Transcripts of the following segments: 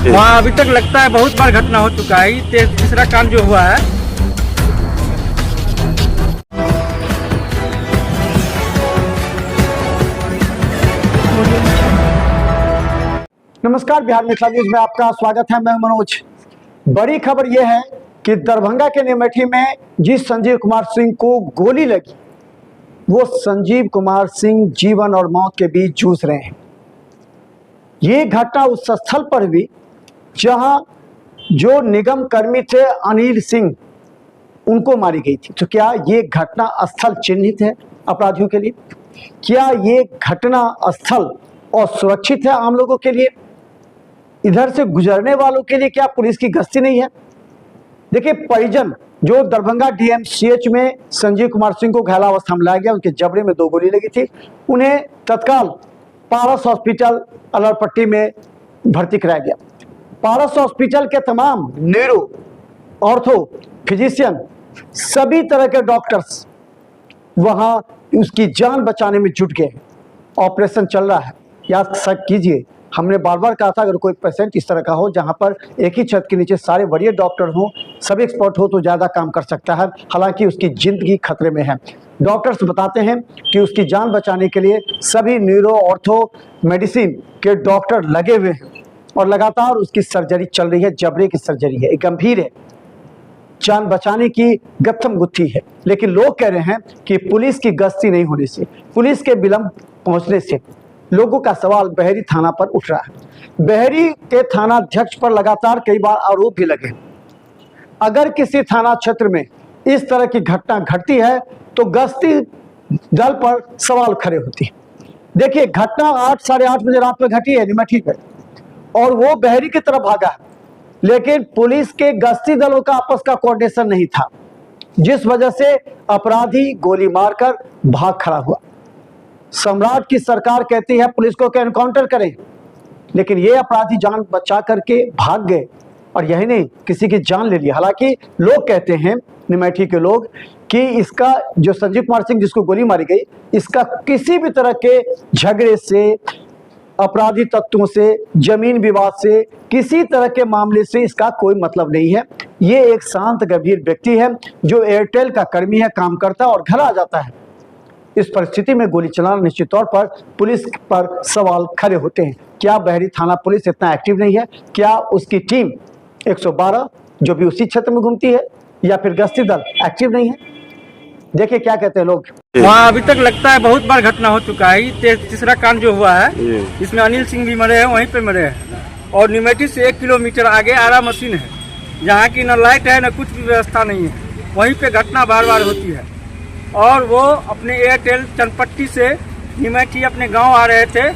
वहाँ अभी तक लगता है बहुत बार घटना हो चुका है। ये तीसरा कांड जो हुआ है। नमस्कार, बिहार मिथिला न्यूज में आपका स्वागत है। मैं मनोज। बड़ी खबर यह है कि दरभंगा के निमेठी में जिस संजीव कुमार सिंह को गोली लगी, वो संजीव कुमार सिंह जीवन और मौत के बीच जूझ रहे हैं। ये घटना उस स्थल पर हुई जहां जो निगम कर्मी थे अनिल सिंह, उनको मारी गई थी। तो क्या ये घटना स्थल चिन्हित है अपराधियों के लिए? क्या ये घटना स्थल और सुरक्षित है आम लोगों के लिए? इधर से गुजरने वालों के लिए क्या पुलिस की गश्ती नहीं है? देखिए, परिजन जो दरभंगा डीएमसीएच में संजीव कुमार सिंह को घायलावस्था में लाया गया, उनके जबड़े में 2 गोली लगी थी। उन्हें तत्काल पारस हॉस्पिटल अलरपट्टी में भर्ती कराया गया। पारस हॉस्पिटल के तमाम न्यूरो, ऑर्थो, फिजिशियन, सभी तरह के डॉक्टर्स वहां उसकी जान बचाने में जुट गए। ऑपरेशन चल रहा है। याद कीजिए, हमने बार बार कहा था, अगर कोई पेशेंट इस तरह का हो जहां पर एक ही छत के नीचे सारे वरीय डॉक्टर हों, सभी एक्सपर्ट हो, तो ज़्यादा काम कर सकता है। हालांकि उसकी जिंदगी खतरे में है। डॉक्टर्स बताते हैं कि उसकी जान बचाने के लिए सभी न्यूरो, ऑर्थो, मेडिसिन के डॉक्टर लगे हुए हैं और लगातार उसकी सर्जरी चल रही है। जबड़े की सर्जरी है, गंभीर है, जान बचाने की गत्थम गुत्थी है। लेकिन लोग कह रहे हैं कि पुलिस की गश्ती नहीं होने से, पुलिस के विलंब पहुंचने से लोगों का सवाल बहेरी थाना पर उठ रहा है। बहेरी के थाना अध्यक्ष पर लगातार कई बार आरोप भी लगे। अगर किसी थाना क्षेत्र में इस तरह की घटना घटती है तो गश्ती दल पर सवाल खड़े होते हैं। देखिए, घटना 8 साढ़े 8 बजे रात में घटी है निमेठी में, और वो बहेरी की तरफ भागा है। लेकिन पुलिस के गश्ती दलों का आपस का कोऑर्डिनेशन नहीं था, जिस वजह से अपराधी गोली मारकर भाग खड़ा हुआ। सम्राट की सरकार कहती है पुलिस को कि एनकाउंटर करें, लेकिन ये अपराधी जान बचा करके भाग गए और यही नहीं, किसी की जान ले ली। हालांकि लोग कहते हैं, निमेठी के लोग, कि इसका जो संजीव कुमार सिंह जिसको गोली मारी गई, इसका किसी भी तरह के झगड़े से, अपराधी तत्वों से, जमीन विवाद से, किसी तरह के मामले से इसका कोई मतलब नहीं है। ये एक शांत गंभीर व्यक्ति है जो एयरटेल का कर्मी है, काम करता है और घर आ जाता है। इस परिस्थिति में गोली चलाना निश्चित तौर पर पुलिस पर सवाल खड़े होते हैं। क्या बहेरी थाना पुलिस इतना एक्टिव नहीं है? क्या उसकी टीम 112 जो भी उसी क्षेत्र में घूमती है, या फिर गश्ती दल एक्टिव नहीं है? देखिए क्या कहते हैं लोग। वहाँ अभी तक लगता है बहुत बार घटना हो चुका है। ये तीसरा कांड जो हुआ है, इसमें अनिल सिंह भी मरे हैं, वहीं पे मरे हैं। और निमेठी से 1 किलोमीटर आगे आरा मशीन है, जहाँ की न लाइट है न कुछ भी व्यवस्था नहीं है। वहीं पे घटना बार बार होती है। और वो अपने एयरटेल चनपट्टी से निमेठी अपने गांव आ रहे थे।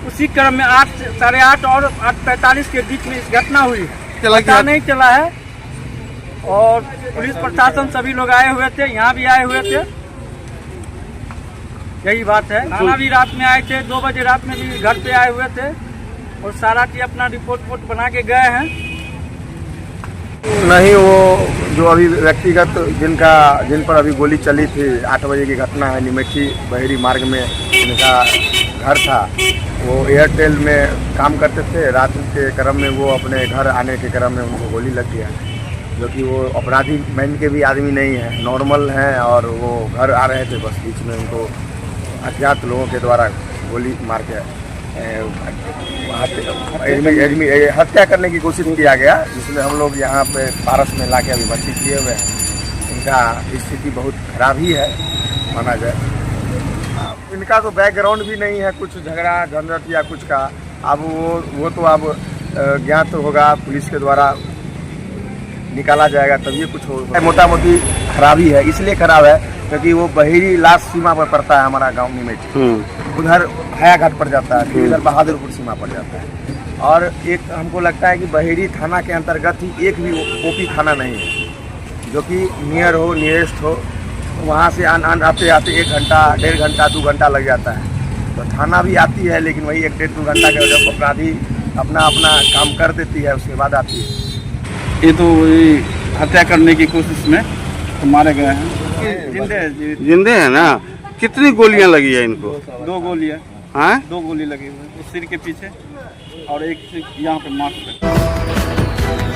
उसी क्रम में 8 साढ़े 8 और 8:45 के बीच में इस घटना हुई है। पता नहीं चला है। और पुलिस प्रशासन सभी लोग आए हुए थे, यहाँ भी आए हुए थे। यही बात है। थाना भी रात में आए थे, 2 बजे रात में भी घर पे आए हुए थे और सारा चीज अपना रिपोर्ट बना के गए हैं। नहीं, वो जो अभी व्यक्तिगत जिन पर अभी गोली चली थी, 8 बजे की घटना है। निमेठी बहेरी मार्ग में इनका घर था। वो एयरटेल में काम करते थे। रात के क्रम में वो अपने घर आने के क्रम में उनको गोली लग गया, जो कि वो अपराधी मैन के भी आदमी नहीं है, नॉर्मल हैं। और वो घर आ रहे थे, बस बीच में उनको अज्ञात लोगों के द्वारा गोली मार के हत्या करने की कोशिश किया गया, जिसमें हम लोग यहाँ पे पारस में लाके अभी भर्ती किए हुए हैं। इनका स्थिति बहुत खराब ही है माना जाए। इनका तो बैकग्राउंड भी नहीं है कुछ झगड़ा झंझट या कुछ का। अब वो तो अब ज्ञात होगा, पुलिस के द्वारा निकाला जाएगा तब ये कुछ होगा। मोटा मोटी खराबी है, इसलिए खराब है क्योंकि वो बहेरी लास्ट सीमा पर पड़ता है हमारा गाँव निमेठी। उधर हयाघाट पड़ जाता है, फिर इधर बहादुरपुर सीमा पड़ जाता है। और एक हमको लगता है कि बहेरी थाना के अंतर्गत ही एक भी ओपी थाना नहीं है जो कि नियर हो, नियरेस्ट हो। वहाँ से आते आते 1 घंटा, 1.5 घंटा, 2 घंटा लग जाता है। तो थाना भी आती है, लेकिन वही 1-1.5-2 घंटा के जब अपराधी अपना काम कर देती है, उसके बाद आती है। ये तो हत्या करने की कोशिश में तो मारे गए हैं। जिंदे हैं ना? कितनी गोलियां लगी है इनको? 2 गोलियां। हाँ, 2 गोली लगी हुई है सिर के पीछे। और एक यहाँ पे मास्क